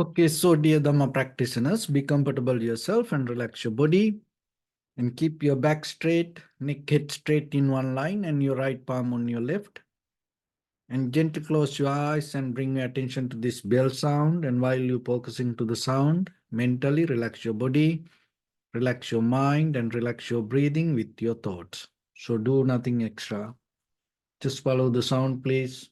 Okay, so dear Dharma practitioners, be comfortable yourself and relax your body and keep your back straight, neck head straight in one line and your right palm on your left. And gently close your eyes and bring your attention to this bell sound. And while you're focusing to the sound, mentally relax your body, relax your mind and relax your breathing with your thoughts. So do nothing extra. Just follow the sound, please.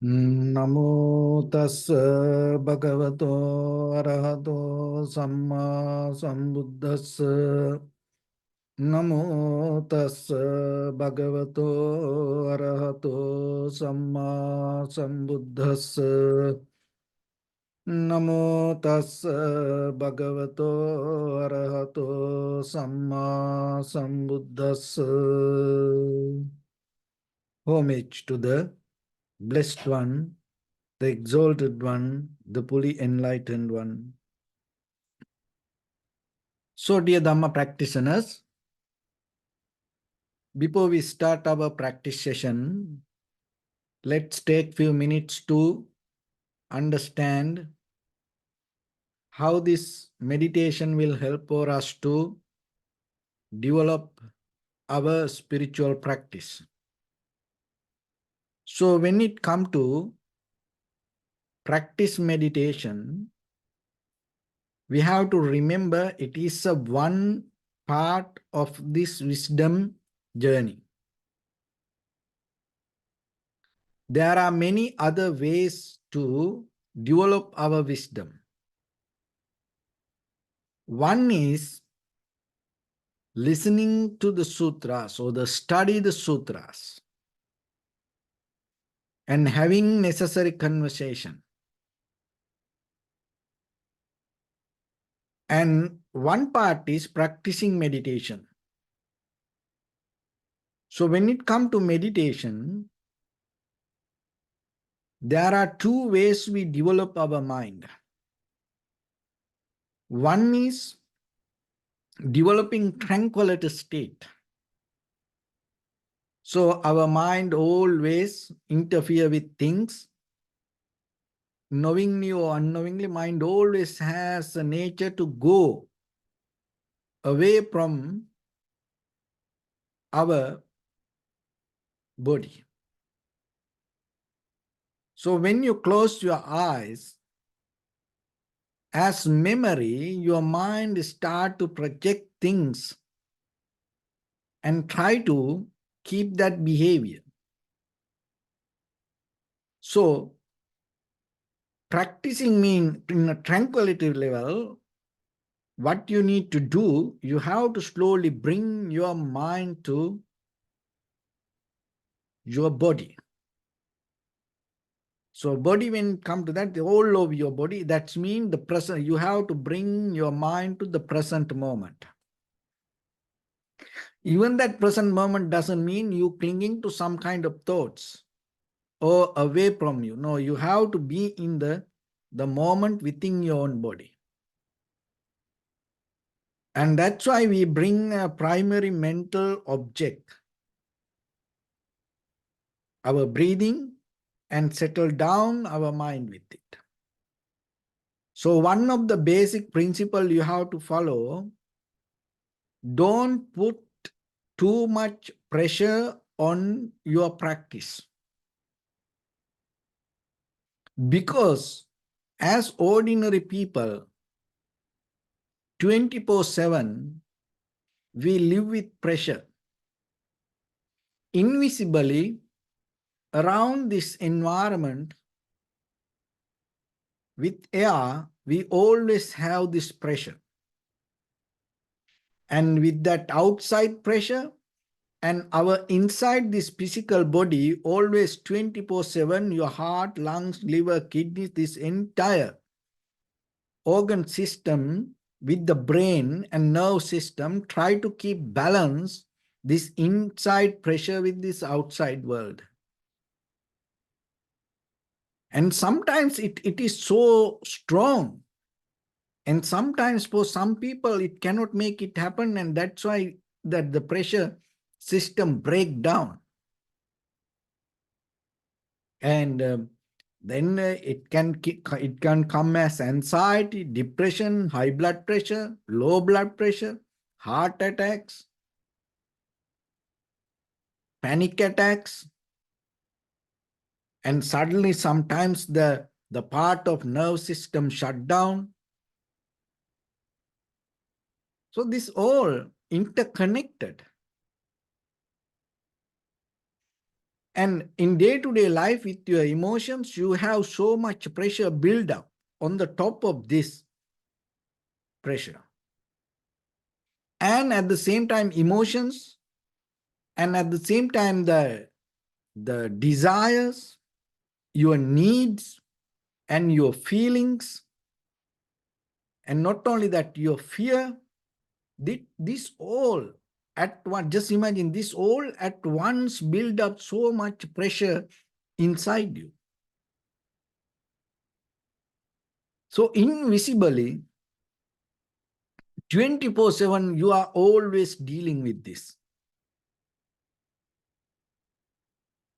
Namo tassa bhagavato arahato samma sambuddhassa. Namo tassa bhagavato arahato samma sambuddhassa. Namo tassa bhagavato arahato samma sambuddhassa. Homage to the Blessed One, the Exalted One, the fully enlightened One. So, dear Dhamma practitioners, before we start our practice session, let's take few minutes to understand how this meditation will help for us to develop our spiritual practice. So, when it comes to practice meditation, we have to remember it is a one part of this wisdom journey. There are many other ways to develop our wisdom. One is listening to the sutras or the study the sutras and having necessary conversation. And one part is practicing meditation. So when it comes to meditation, there are two ways we develop our mind. One is developing tranquility state. So our mind always interfere with things. Knowingly or unknowingly, mind always has a nature to go away from our body. So when you close your eyes, as memory, your mind start to project things and try to keep that behavior. So practicing mean in a tranquility level, what you need to do, you have to slowly bring your mind to your body. So body, when it come to that, the whole of your body, that means the present, you have to bring your mind to the present moment. Even that present moment doesn't mean you clinging to some kind of thoughts or away from you. No, you have to be in the moment within your own body. And that's why we bring a primary mental object, our breathing, and settle down our mind with it. So one of the basic principles you have to follow, don't put too much pressure on your practice. Because as ordinary people, 24/7, we live with pressure. Invisibly, around this environment, with air, we always have this pressure. And with that outside pressure, And our inside this physical body, always 24/7, your heart, lungs, liver, kidneys, this entire organ system with the brain and nerve system try to keep balance this inside pressure with this outside world. And sometimes it is so strong. And sometimes for some people, it cannot make it happen. And that's why that the pressure system break down. And then it can come as anxiety, depression, high blood pressure, low blood pressure, heart attacks, panic attacks, and suddenly sometimes the part of nerve system shut down. So this all interconnected. And in day-to-day life with your emotions, you have so much pressure build up on the top of this pressure. And at the same time, emotions, and at the same time, the desires, your needs, and your feelings, and not only that, your fear, this all at once, just imagine this all at once build up so much pressure inside you. So invisibly, 24/7, you are always dealing with this.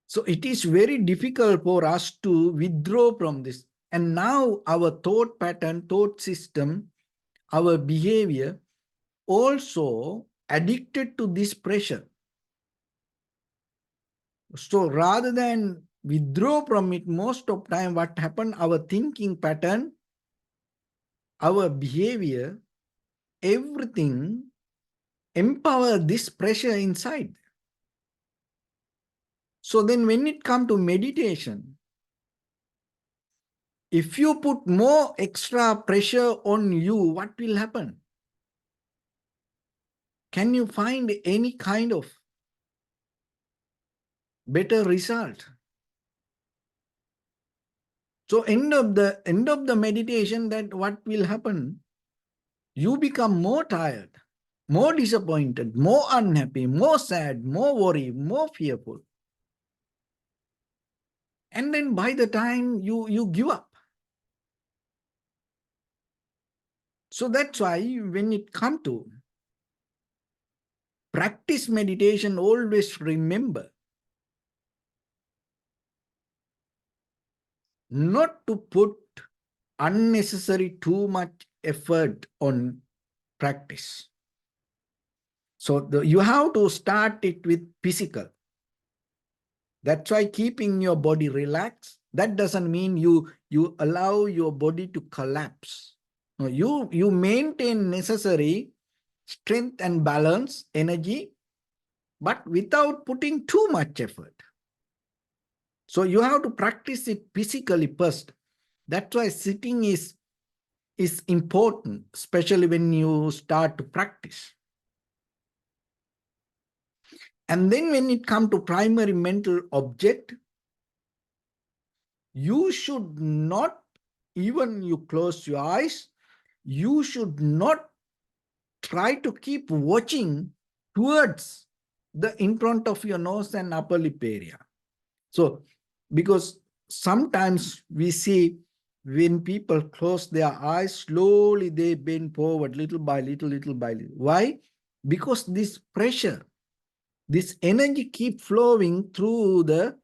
So it is very difficult for us to withdraw from this. And now our thought pattern, thought system, our behavior also addicted to this pressure. So rather than withdraw from it, most of time what happened, our thinking pattern, our behavior, everything empower this pressure inside. So then when it comes to meditation, if you put more extra pressure on you, what will happen? Can you find any kind of better result? So end of the meditation, that what will happen? You become more tired, more disappointed, more unhappy, more sad, more worried, more fearful. And then by the time you give up. So that's why when it comes to practice meditation, always remember not to put unnecessary too much effort on practice. So you have to start it with physical. That's why keeping your body relaxed, that doesn't mean you allow your body to collapse. No, you maintain necessary strength and balance, energy, but without putting too much effort. So you have to practice it physically first. That's why sitting is important, especially when you start to practice. And then when it comes to primary mental object, you should not, even you close your eyes, you should not try to keep watching towards the in front of your nose and upper lip area. So, because sometimes we see when people close their eyes, slowly they bend forward little by little, little by little. Why? Because this pressure, this energy keep flowing through the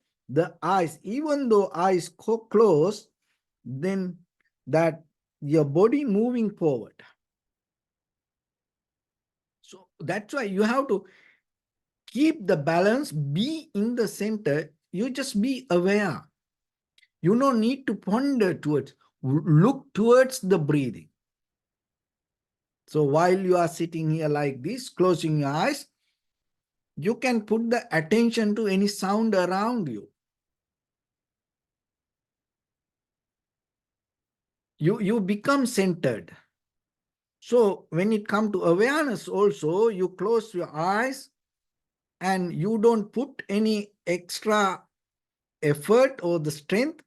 eyes. Even though eyes closed, then that your body moving forward. So that's why you have to keep the balance, be in the center. You just be aware. You don't need to ponder towards, look towards the breathing. So while you are sitting here like this, closing your eyes, you can put the attention to any sound around you. You become centered. So when it comes to awareness also, you close your eyes and you don't put any extra effort or the strength,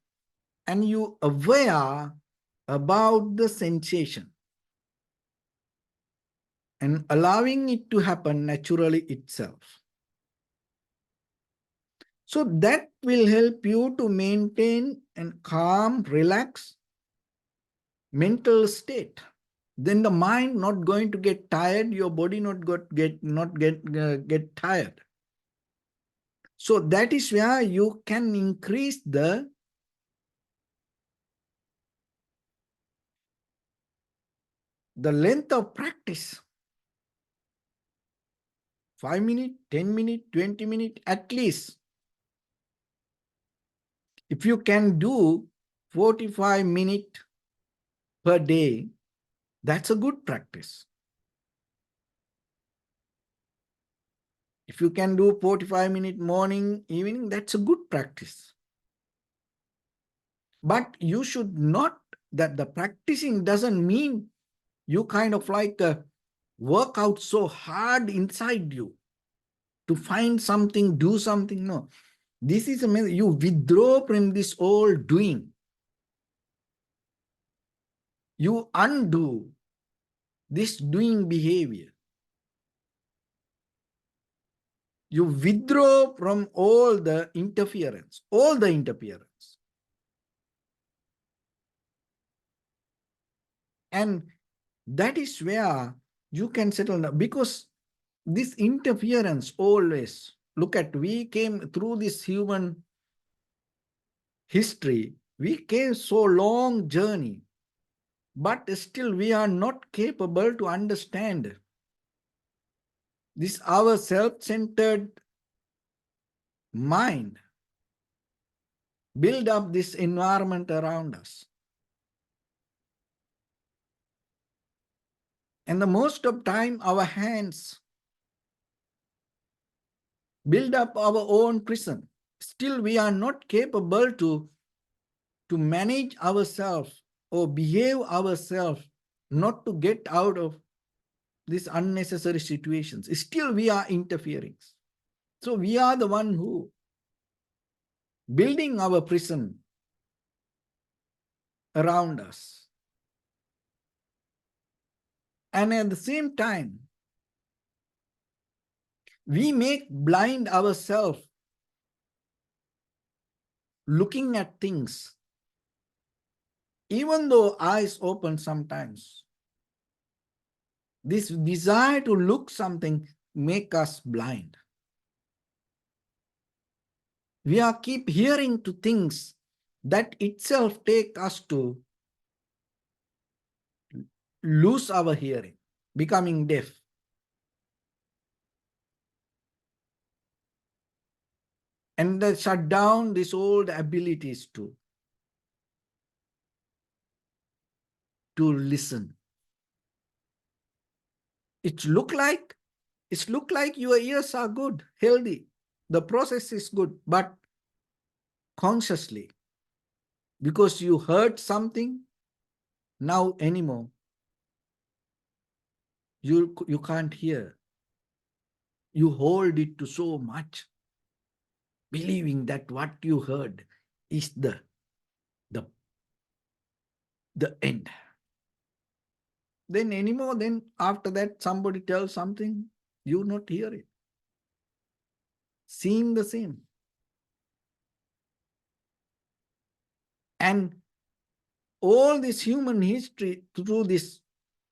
and you aware about the sensation and allowing it to happen naturally itself. So that will help you to maintain and calm, relax mental state. Then the mind not going to get tired, your body not get tired. So that is where you can increase the length of practice. 5 minutes, 10 minutes, 20 minutes, at least. If you can do 45 minutes per day, that's a good practice. If you can do 45 minutes morning, evening, that's a good practice. But you should not, that the practicing doesn't mean you kind of like work out so hard inside you to find something, do something. No, this is you withdraw from this all doing. You undo this doing behavior. You withdraw from all the interference, And that is where you can settle down, because this interference always, look at, we came through this human history, we came so long journey, but still we are not capable to understand this our self-centered mind build up this environment around us. And the most of time our hands build up our own prison. Still we are not capable to manage ourselves or behave ourselves, not to get out of these unnecessary situations. Still we are interfering. So we are the one who building our prison around us. And at the same time, we make blind ourselves looking at things, even though eyes open sometimes. This desire to look something make us blind. We are keep hearing to things that itself take us to lose our hearing, becoming deaf. And they shut down these old abilities to listen. It look like your ears are good, healthy. The process is good, but consciously, because you heard something, now anymore you can't hear. You hold it to so much, believing that what you heard is the end. Then anymore, then after that somebody tells something, you not hear it. Seem the same. And all this human history through this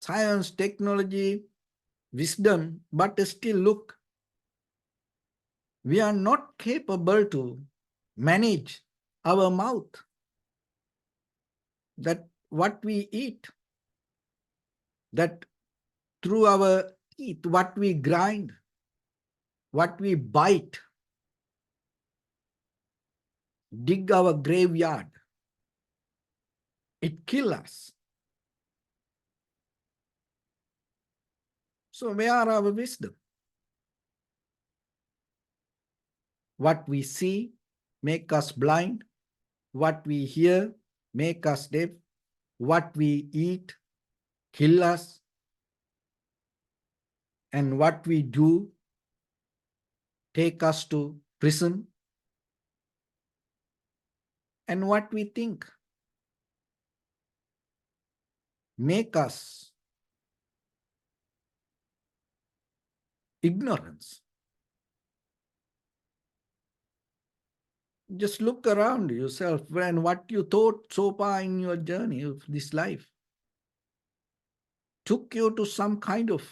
science, technology, wisdom, but still look, we are not capable to manage our mouth, that what we eat, that through our teeth, what we grind, what we bite, dig our graveyard, it kills us. So where are our wisdom? What we see make us blind. What we hear make us deaf. What we eat kill us. And what we do take us to prison. And what we think make us ignorance. Just look around yourself and what you thought so far in your journey of this life took you to some kind of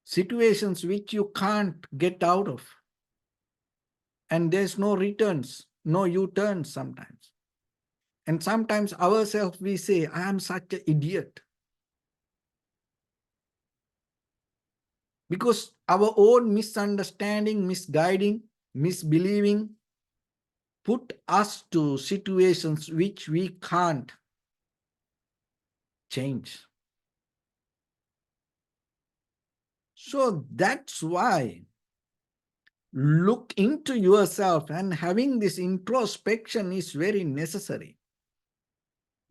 situations which you can't get out of. And there's no returns, no U-turns sometimes. And sometimes ourselves we say, I am such an idiot. Because our own misunderstanding, misguiding, misbelieving put us to situations which we can't change. So that's why look into yourself, and having this introspection is very necessary.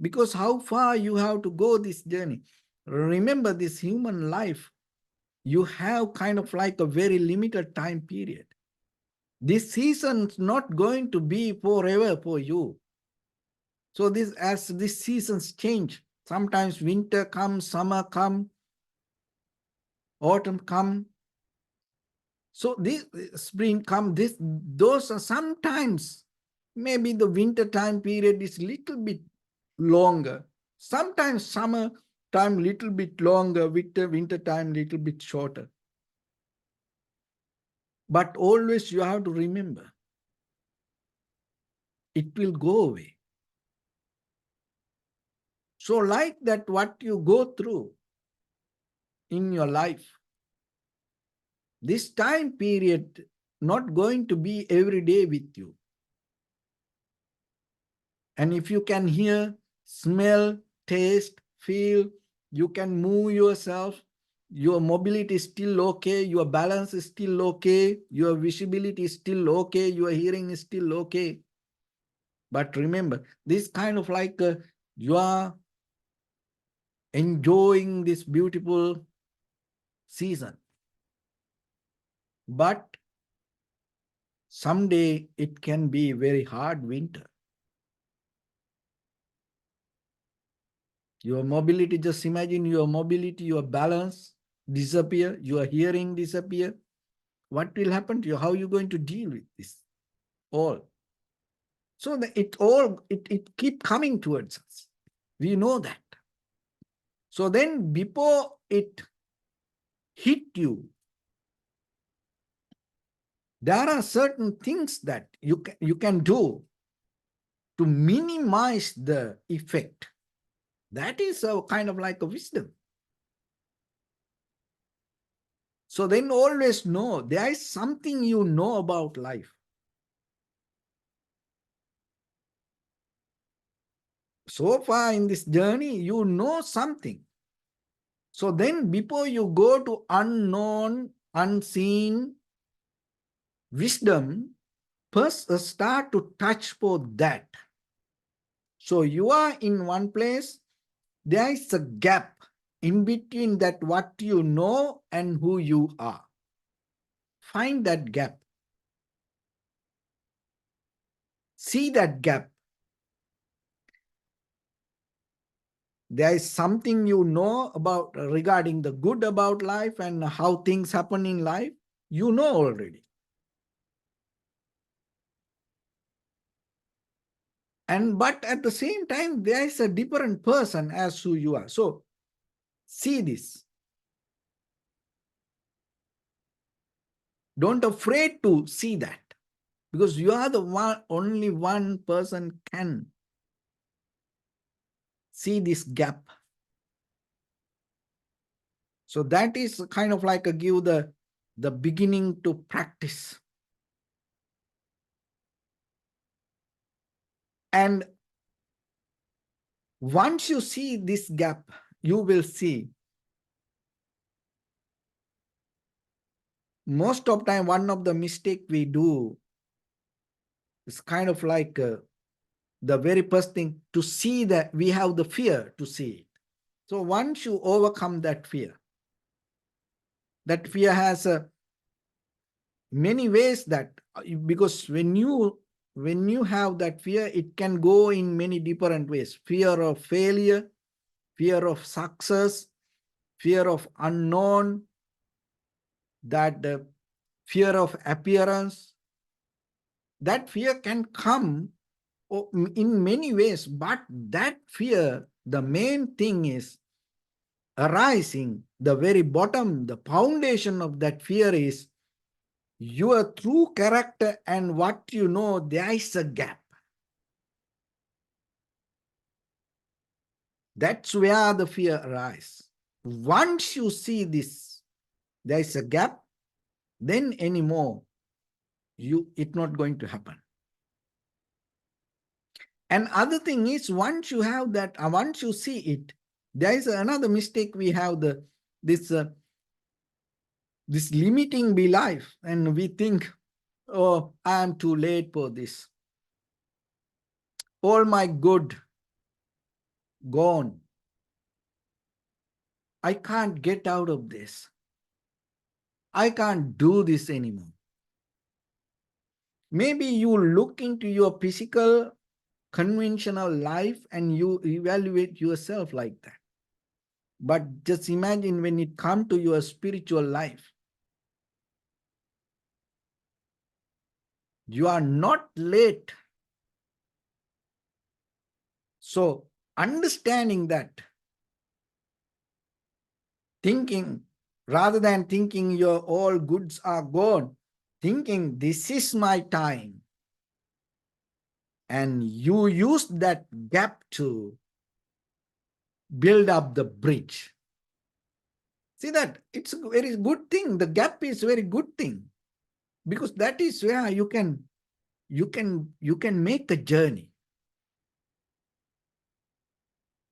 Because how far you have to go this journey. Remember, this human life, you have kind of like a very limited time period. This season's not going to be forever for you. So as these seasons change, sometimes winter comes, summer comes, autumn comes. So this spring comes, those are sometimes, maybe the winter time period is little bit longer. Sometimes summer time little bit longer, winter time little bit shorter. But always you have to remember, it will go away. So like that, what you go through in your life, this time period not going to be every day with you. And if you can hear, smell, taste, feel, you can move yourself, your mobility is still okay, your balance is still okay, your visibility is still okay, your hearing is still okay. But remember, this kind of like you are enjoying this beautiful season. But someday it can be very hard winter. Your mobility, just imagine your mobility, your balance disappear, your hearing disappear. What will happen to you? How are you going to deal with this all? So it keep coming towards us. We know that. So then before it hit you, there are certain things that you can do to minimize the effect. That is a kind of like a wisdom. So then always know there is something you know about life. So far in this journey, you know something. So then before you go to unknown, unseen wisdom, first start to touch for that. So you are in one place, there is a gap in between that what you know and who you are. Find that gap. See that gap. There is something you know about regarding the good about life and how things happen in life. You know already. But at the same time, there is a different person as who you are. So see this. Don't afraid to see that, because you are the one, only one person can see this gap. So that is kind of like a give the beginning to practice. And once you see this gap, you will see most of time one of the mistake we do is kind of like the very first thing to see that we have the fear to see it. So once you overcome that fear has many ways that, because when you have that fear, it can go in many different ways. Fear of failure, fear of success, fear of unknown, that fear of appearance. That fear can come in many ways, but that fear, the main thing is arising, the very bottom, the foundation of that fear is your true character and what you know. There is a gap. That's where the fear arises. Once you see this, there is a gap, then anymore, it's not going to happen. And other thing is, once you have that, once you see it, there is another mistake we have, this limiting belief, and we think, oh, I am too late for this. All my good gone. I can't get out of this. I can't do this anymore. Maybe you look into your physical, conventional life and you evaluate yourself like that. But just imagine when it comes to your spiritual life, you are not late. So understanding that, thinking, rather than thinking your all goods are gone, thinking this is my time, and you use that gap to build up the bridge. See that? It's a very good thing. The gap is a very good thing, because that is where you can make the journey.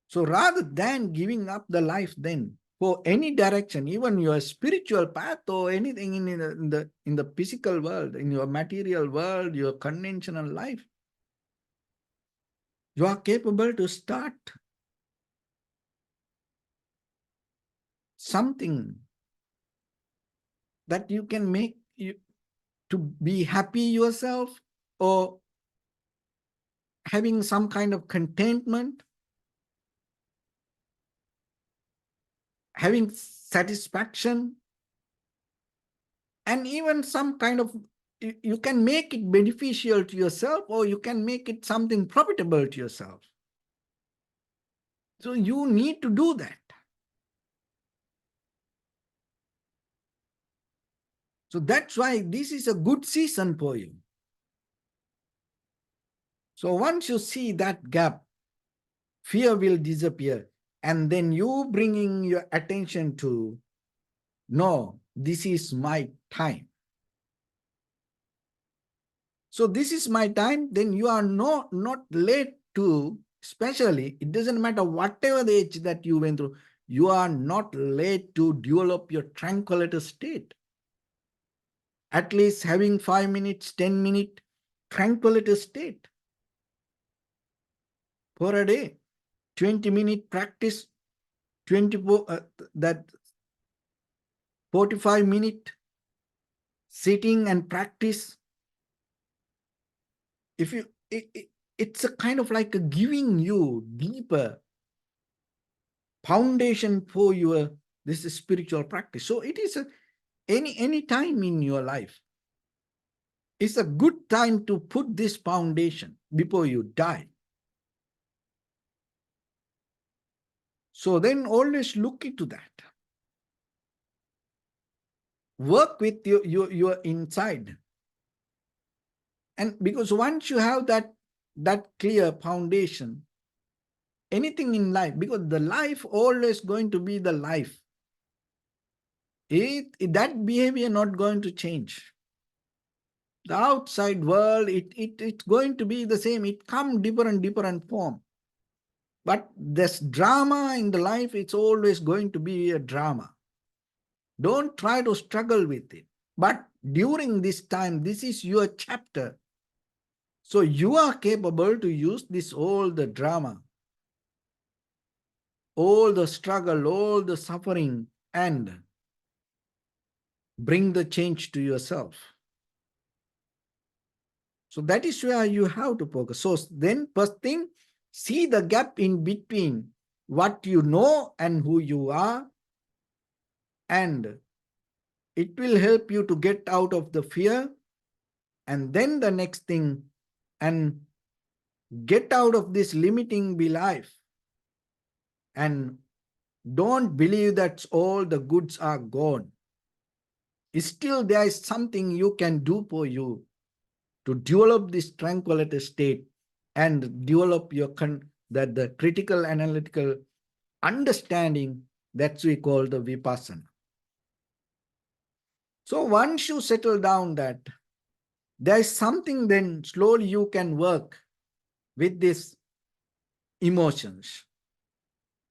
So rather than giving up the life then for any direction, even your spiritual path or anything in the physical world, in your material world, your conventional life, you are capable to start something that you can make you to be happy yourself, or having some kind of contentment, having satisfaction, and even some kind of, you can make it beneficial to yourself, or you can make it something profitable to yourself. So you need to do that. So that's why this is a good season for you. So once you see that gap, fear will disappear, and then you bringing your attention to, no, this is my time. So this is my time, then you are not late to, especially, it doesn't matter whatever the age that you went through, you are not late to develop your tranquility state. At least having 5 minutes, 10 minute tranquility state for a day, 20-minute practice, 24, that 45-minute sitting and practice. If you, it's a kind of like a giving you deeper foundation for your this spiritual practice. So it is any time in your life, it's a good time to put this foundation before you die. So then always look into that. Work with your inside. And because once you have that clear foundation, anything in life, because the life always going to be the life, that behavior not going to change. The outside world, it's going to be the same. It come different form. But this drama in the life, it's always going to be a drama. Don't try to struggle with it. But during this time, this is your chapter. So you are capable to use this all the drama, all the struggle, all the suffering, and bring the change to yourself. So that is where you have to focus. So then first thing, see the gap in between what you know and who you are, and it will help you to get out of the fear. And then the next thing, and get out of this limiting belief, and don't believe that all the goods are gone. Still there is something you can do for you to develop this tranquility state and develop your that the critical analytical understanding that we call the vipassana. So once you settle down that, there is something, then slowly you can work with these emotions.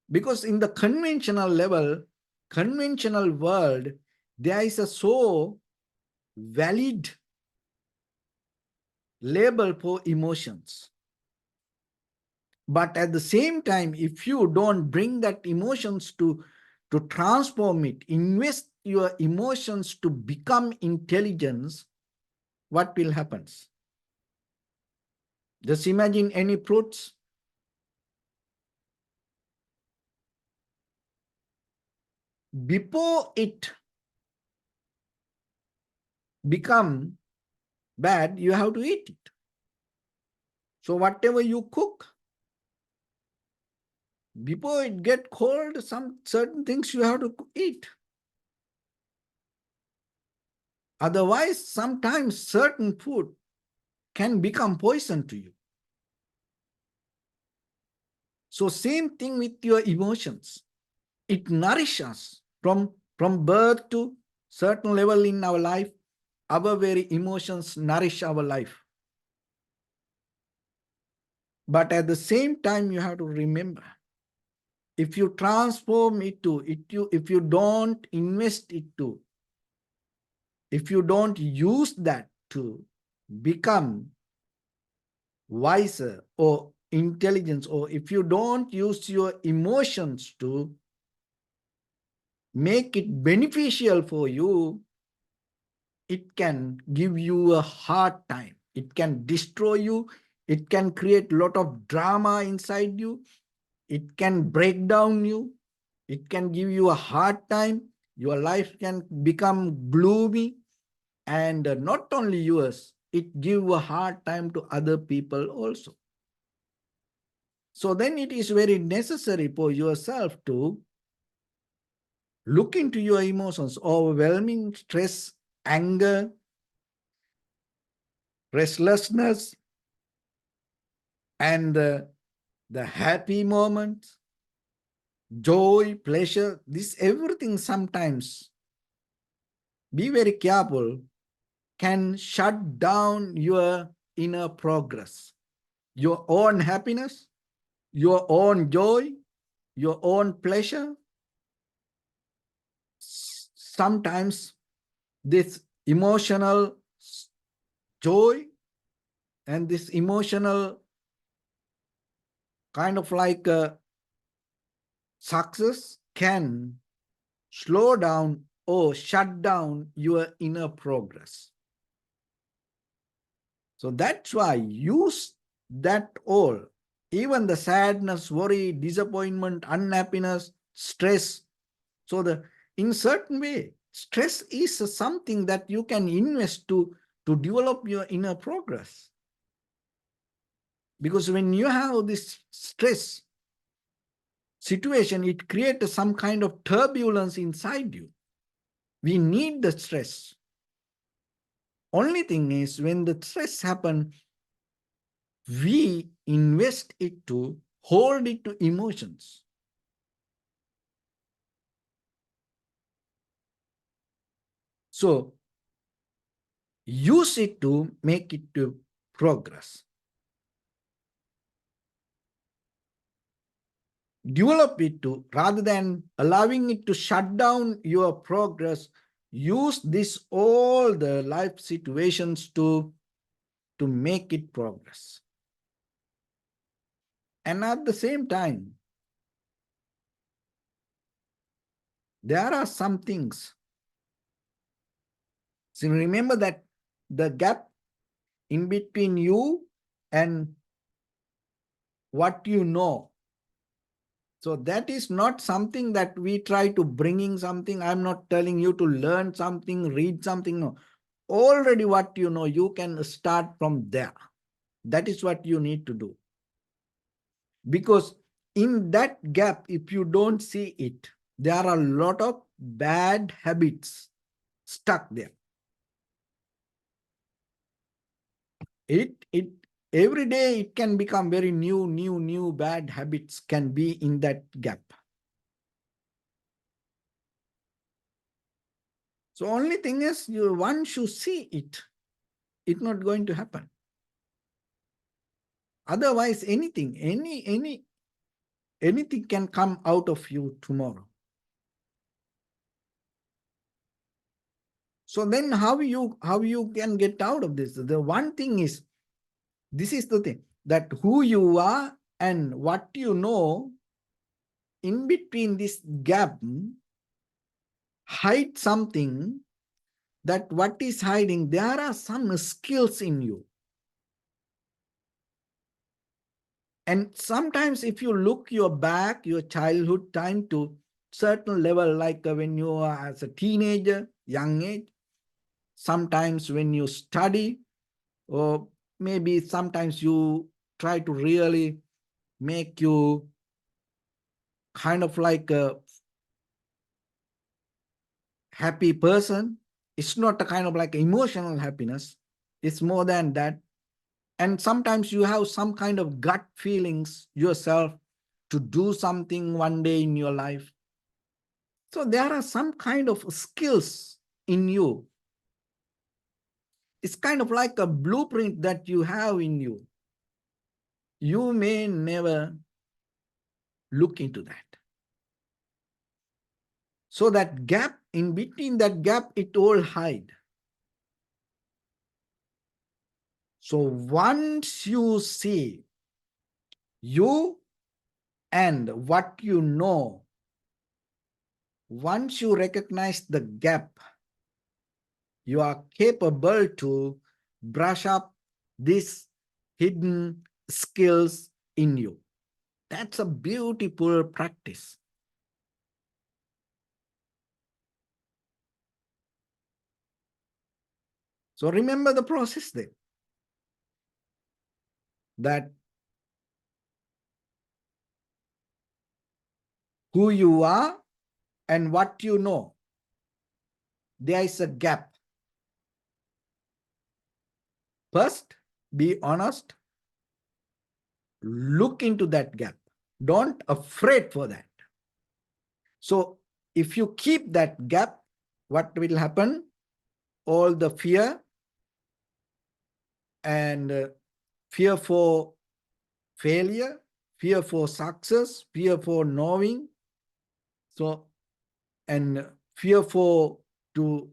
Because in the conventional level, conventional world, there is a so valid label for emotions. But at the same time, if you don't bring that emotions to transform it, invest your emotions to become intelligence, what will happen? Just imagine any fruits. Before it become bad, you have to eat it. So whatever you cook, before it get cold, some certain things you have to eat. Otherwise, sometimes certain food can become poison to you. So same thing with your emotions. It nourishes us from birth to certain level in our life. Our very emotions nourish our life. But at the same time, you have to remember, if you transform it to, if you don't invest it to, if you don't use that to become wiser or intelligence, or if you don't use your emotions to make it beneficial for you, it can give you a hard time. It can destroy you. It can create a lot of drama inside you. It can break down you. It can give you a hard time. Your life can become gloomy. And not only yours, it give a hard time to other people also. So then it is very necessary for yourself to look into your emotions, overwhelming stress, anger, restlessness, and the happy moments, joy, pleasure, this everything sometimes, be very careful, can shut down your inner progress, your own happiness, your own joy, your own pleasure. Sometimes this emotional joy and this emotional kind of like success can slow down or shut down your inner progress. So that's why use that all, even the sadness, worry, disappointment, unhappiness, stress. So in certain way, stress is something that you can invest to develop your inner progress. Because when you have this stress situation, it creates some kind of turbulence inside you. We need the stress. Only thing is, when the stress happens, we invest it to hold it to emotions. So use it to make it to progress. Develop it to, rather than allowing it to shut down your progress, use this all the life situations to make it progress. And at the same time, there are some things. So remember that the gap in between you and what you know. So that is not something that we try to bringing something. I'm not telling you to learn something, read something. No, already what you know, you can start from there. That is what you need to do. Because in that gap, if you don't see it, there are a lot of bad habits stuck there. It every day it can become very new bad habits can be in that gap. So only thing is, you once you see it, it's not going to happen. Otherwise, anything can come out of you tomorrow. So then how you can get out of this? The one thing is, this is the thing, that who you are and what you know, in between this gap, hide something, that what is hiding, there are some skills in you. And sometimes if you look your back, your childhood time to certain level, like when you are as a teenager, young age, sometimes when you study, or maybe sometimes you try to really make you kind of like a happy person. It's not a kind of like emotional happiness. It's more than that. And sometimes you have some kind of gut feelings yourself to do something one day in your life. So there are some kind of skills in you. It's kind of like a blueprint that you have in you. You may never look into that. So that gap, in between that gap, it all hide. So once you see you and what you know, once you recognize the gap, you are capable to brush up these hidden skills in you. That's a beautiful practice. So remember the process there. That who you are and what you know, there is a gap. First, be honest. Look into that gap. Don't afraid for that. So if you keep that gap, what will happen? All the fear and fear for failure, fear for success, fear for knowing, so and fear for to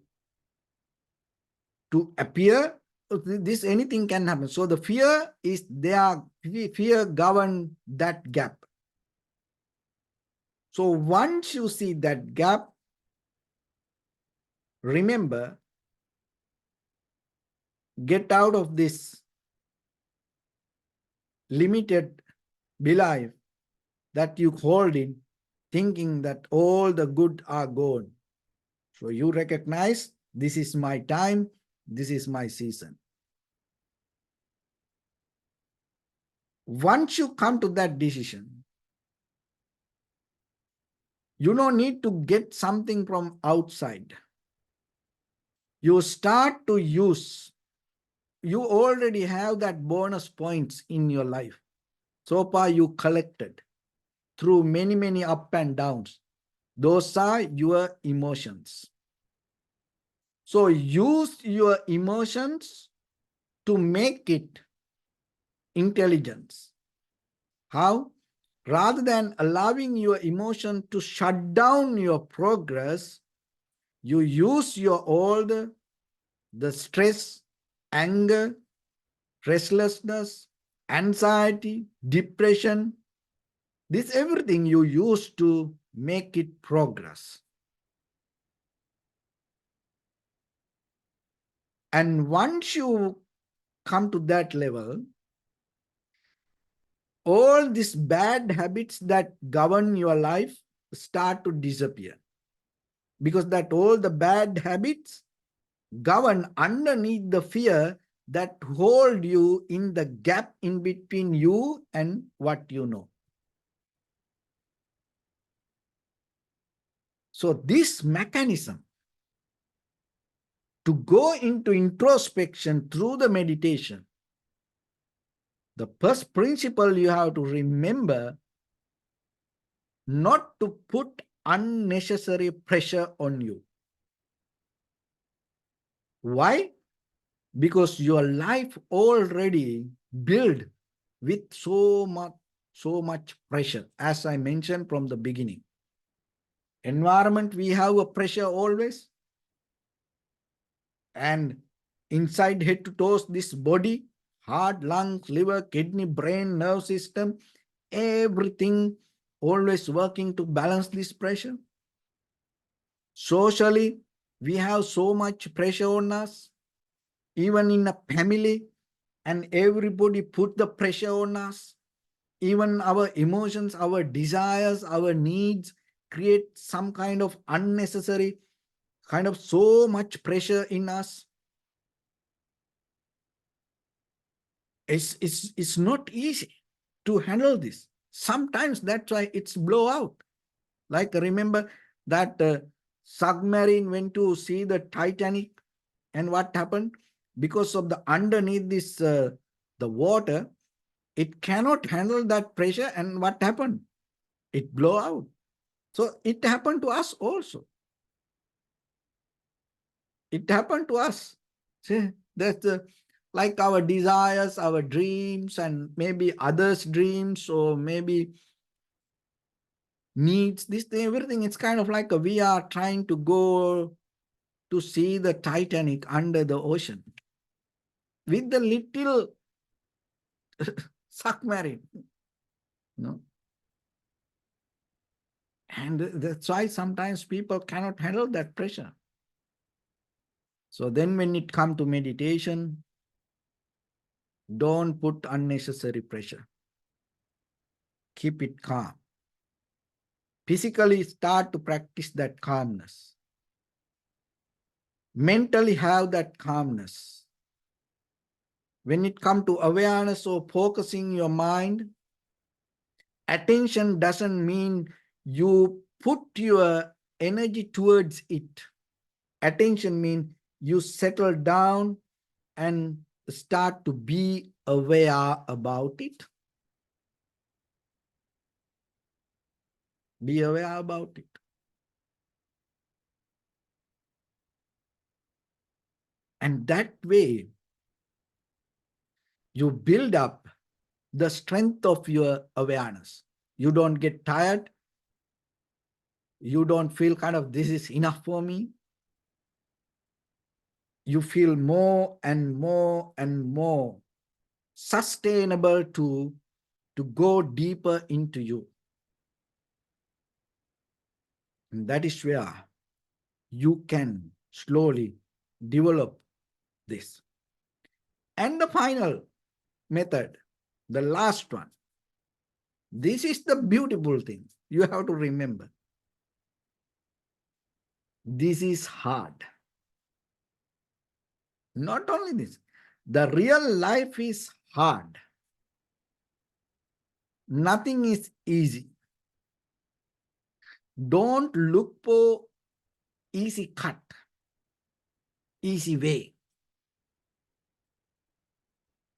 appear, this anything can happen. So the fear is there, fear govern that gap. So once you see that gap, remember, get out of this limited belief that you hold in, thinking that all the good are gone. So you recognize, this is my time, this is my season. Once you come to that decision, you don't need to get something from outside. You start to use, you already have that bonus points in your life. So far you collected through many up and downs. Those are your emotions. So use your emotions to make it intelligence. How? Rather than allowing your emotion to shut down your progress, you use your all the stress, anger, restlessness, anxiety, depression, this everything you use to make it progress. And once you come to that level, all these bad habits that govern your life start to disappear. Because that all the bad habits govern underneath the fear that hold you in the gap in between you and what you know. So this mechanism to go into introspection through the meditation, the first principle you have to remember, not to put unnecessary pressure on you. Why? Because your life already built with so much pressure, as I mentioned from the beginning. Environment, we have a pressure always. And inside head to toes, this body, heart, lungs, liver, kidney, brain, nerve system, everything always working to balance this pressure. Socially, we have so much pressure on us, even in a family, and everybody put the pressure on us. Even our emotions, our desires, our needs create some kind of unnecessary, kind of so much pressure in us. It's not easy to handle this. Sometimes that's why it's blow out. Like remember that submarine went to see the Titanic, and what happened? Because of the underneath this the water, it cannot handle that pressure, and what happened? It blow out. So it happened to us also. It happened to us. See, that's like our desires, our dreams, and maybe others' dreams, or maybe needs, this thing, everything. It's kind of like we are trying to go to see the Titanic under the ocean with the little submarine. No? And that's why sometimes people cannot handle that pressure. So then when it comes to meditation, don't put unnecessary pressure. Keep it calm. Physically start to practice that calmness. Mentally have that calmness. When it comes to awareness or focusing your mind, attention doesn't mean you put your energy towards it. Attention means you settle down and start to be aware about it. Be aware about it. And that way, you build up the strength of your awareness. You don't get tired. You don't feel kind of, this is enough for me. You feel more and more and more sustainable to go deeper into you. And that is where you can slowly develop this. And the final method, the last one. This is the beautiful thing. You have to remember. This is hard. Not only this, the real life is hard. Nothing is easy. Don't look for easy cut, easy way.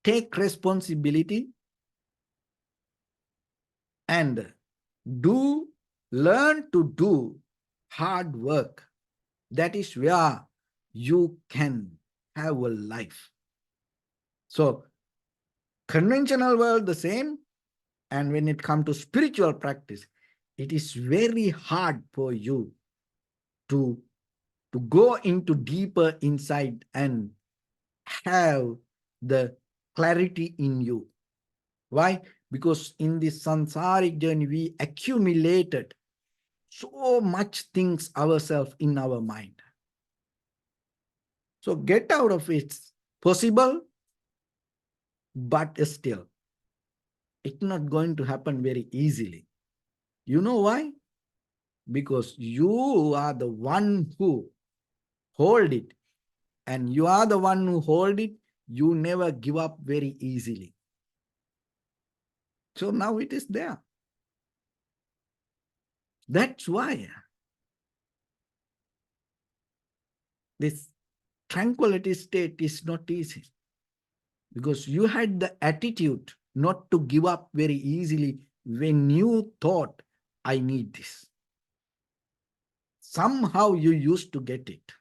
Take responsibility and learn to do hard work. That is where you can have a life. So conventional world the same, and when it comes to spiritual practice, it is very hard for you to go into deeper inside and have the clarity in you. Why? Because in this samsaric journey, we accumulated so much things ourselves in our mind. So get out of it. Possible, but still, it's not going to happen very easily. You know why? Because you are the one who hold it, and you are the one who hold it. You never give up very easily. So now it is there. That's why this tranquility state is not easy, because you had the attitude not to give up very easily when you thought, I need this. Somehow you used to get it.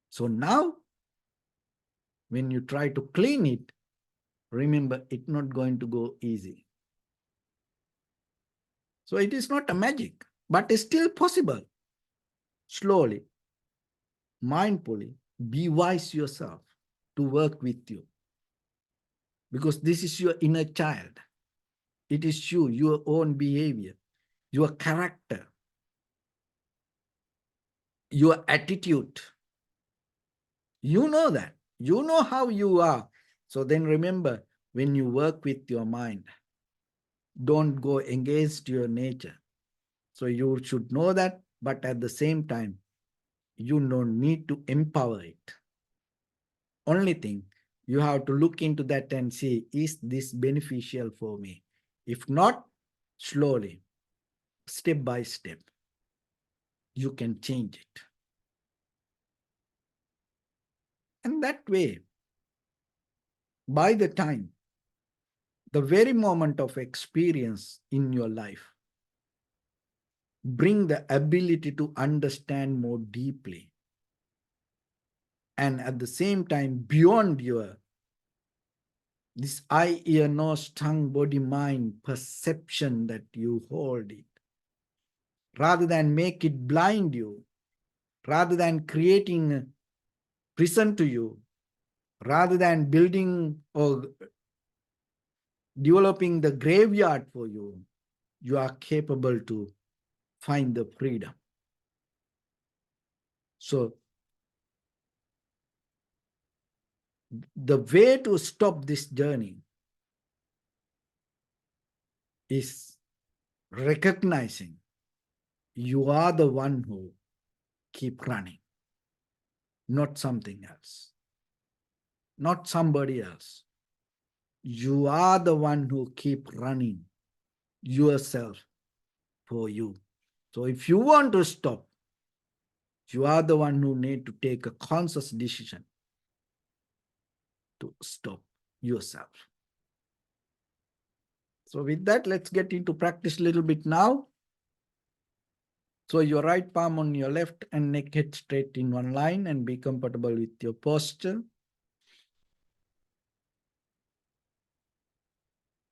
So now, when you try to clean it, remember, it's not going to go easy. So it is not a magic, but it's still possible. Slowly, mindfully, be wise yourself to work with you. Because this is your inner child. It is you, your own behavior, your character, your attitude. You know that. You know how you are. So then remember, when you work with your mind, don't go against your nature. So you should know that, but at the same time, you don't need to empower it. Only thing, you have to look into that and see, is this beneficial for me? If not, slowly, step by step, you can change it. And that way, by the time, the very moment of experience in your life, bring the ability to understand more deeply. And at the same time, beyond your this eye, ear, nose, tongue, body, mind perception that you hold it, rather than make it blind you, rather than creating a prison to you, rather than building or developing the graveyard for you, you are capable to find the freedom. So the way to stop this journey is recognizing you are the one who keep running, not something else, not somebody else. You are the one who keep running yourself for you. So if you want to stop, you are the one who need to take a conscious decision to stop yourself. So with that, let's get into practice a little bit now. So your right palm on your left and neck head straight in one line, and be comfortable with your posture.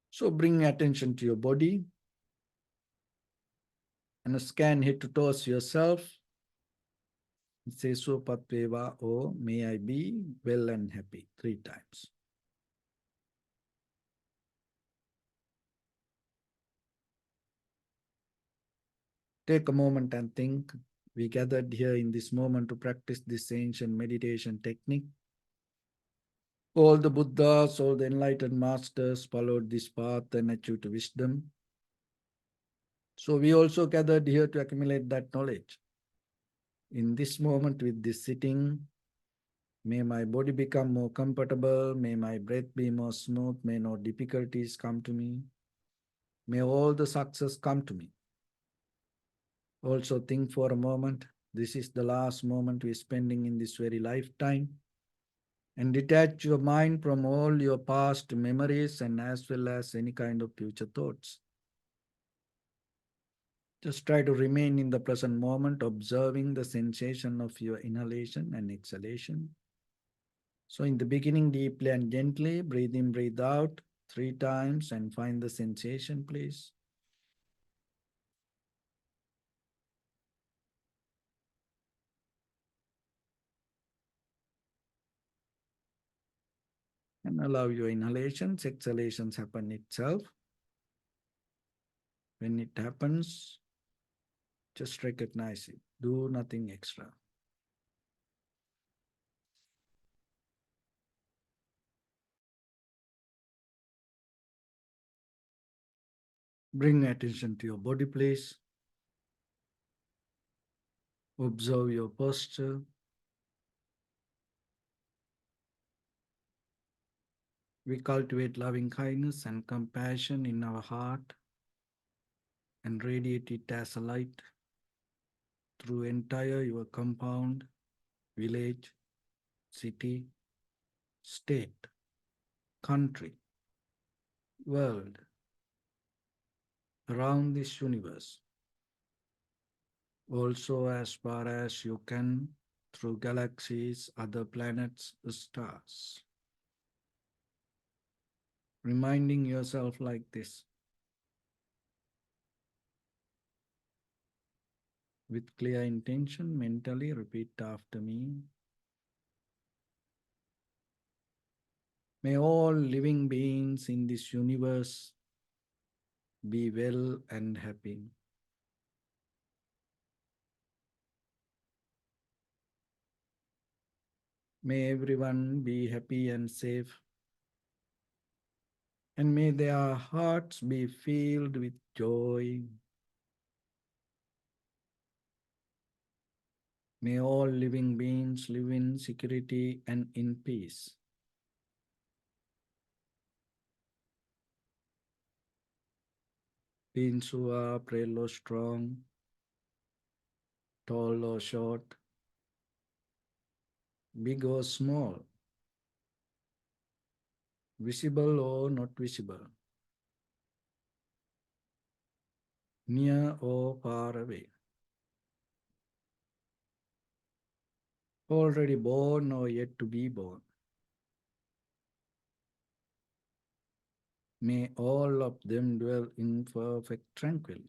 So bring attention to your body and scan head to toes yourself. Say so patveva, or may I be well and happy 3 times. Take a moment and think. We gathered here in this moment to practice this ancient meditation technique. All the Buddhas, all the enlightened masters followed this path and achieved wisdom. So we also gathered here to accumulate that knowledge. In this moment with this sitting, may my body become more comfortable, may my breath be more smooth, may no difficulties come to me, may all the success come to me. Also think for a moment, this is the last moment we're spending in this very lifetime, and detach your mind from all your past memories and as well as any kind of future thoughts. Just try to remain in the present moment, observing the sensation of your inhalation and exhalation. So in the beginning, deeply and gently, breathe in, breathe out 3 times and find the sensation, please. And allow your inhalations, exhalations happen itself. When it happens, just recognize it. Do nothing extra. Bring attention to your body, please. Observe your posture. We cultivate loving kindness and compassion in our heart and radiate it as a light through entire your compound, village, city, state, country, world, around this universe. Also, as far as you can, through galaxies, other planets, stars. Reminding yourself like this with clear intention, mentally repeat after me. May all living beings in this universe be well and happy. May everyone be happy and safe. And may their hearts be filled with joy. May all living beings live in security and in peace. Beings who are frail or strong, tall or short, big or small, visible or not visible, near or far away, already born or yet to be born. May all of them dwell in perfect tranquility.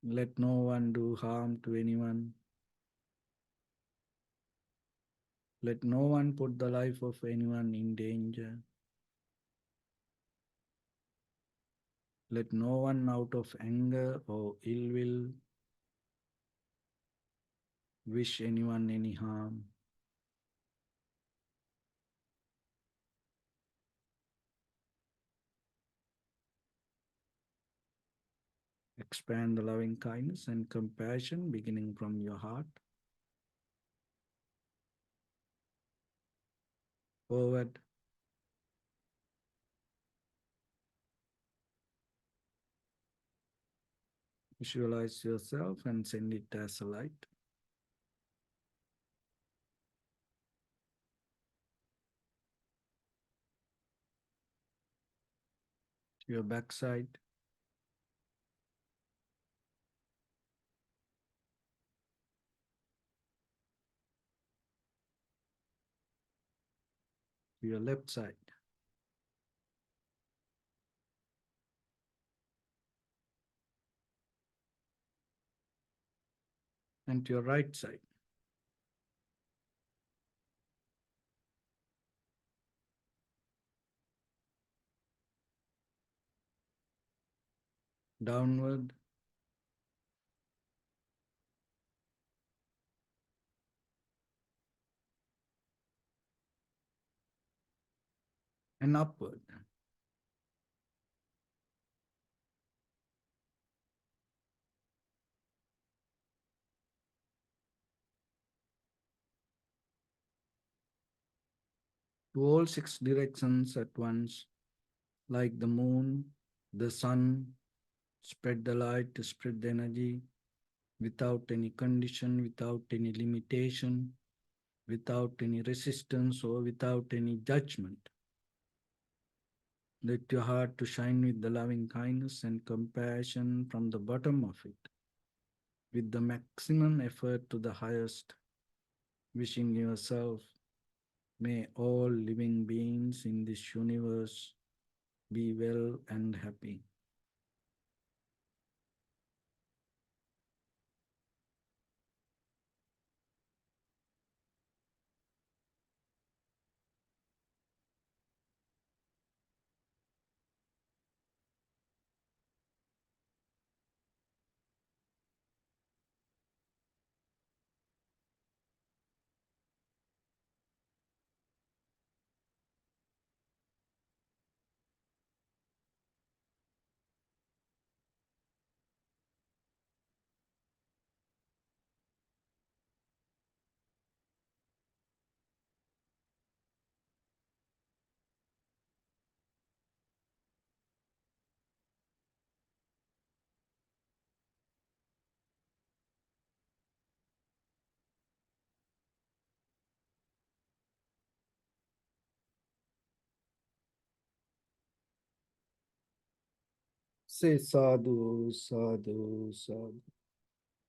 Let no one do harm to anyone. Let no one put the life of anyone in danger. Let no one out of anger or ill will wish anyone any harm. Expand the loving kindness and compassion beginning from your heart forward. Visualize yourself and send it as a light. To your backside, to your left side, and to your right side. Downward and upward. To all six directions at once, like the moon, the sun, spread the light, spread the energy without any condition, without any limitation, without any resistance or without any judgment. Let your heart to shine with the loving kindness and compassion from the bottom of it, with the maximum effort to the highest, wishing yourself, may all living beings in this universe be well and happy. Say sadhu, sadhu, sadhu.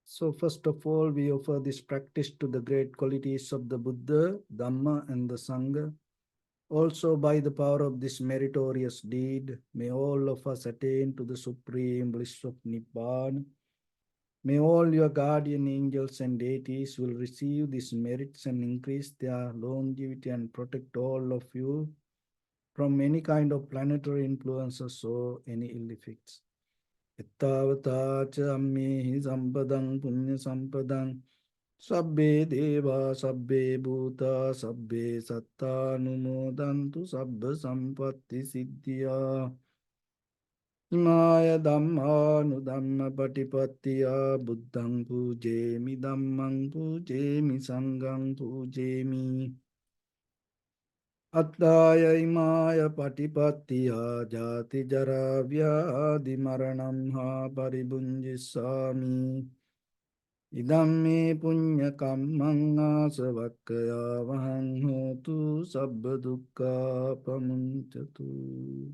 So, first of all, we offer this practice to the great qualities of the Buddha, Dhamma, and the Sangha. Also, by the power of this meritorious deed, may all of us attain to the supreme bliss of Nibbana. May all your guardian angels and deities will receive these merits and increase their longevity and protect all of you from any kind of planetary influences or any ill effects. Ittavata cha ammehi sampadang punya sampadang sabbe deva sabbe bhuta sabbe satta numodantu sabba sampatti siddhya imaya dhamma nu dhamma patipattiya buddhang pujemi dhammang pujemi sanghang pujemi Attaya imaya patipattiya jati jara vyadi maranam ha paribunjisami Idam punya kammang asavakkaya vahang hotu sabba dukkha pamuncatu.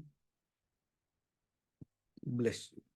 Bless you.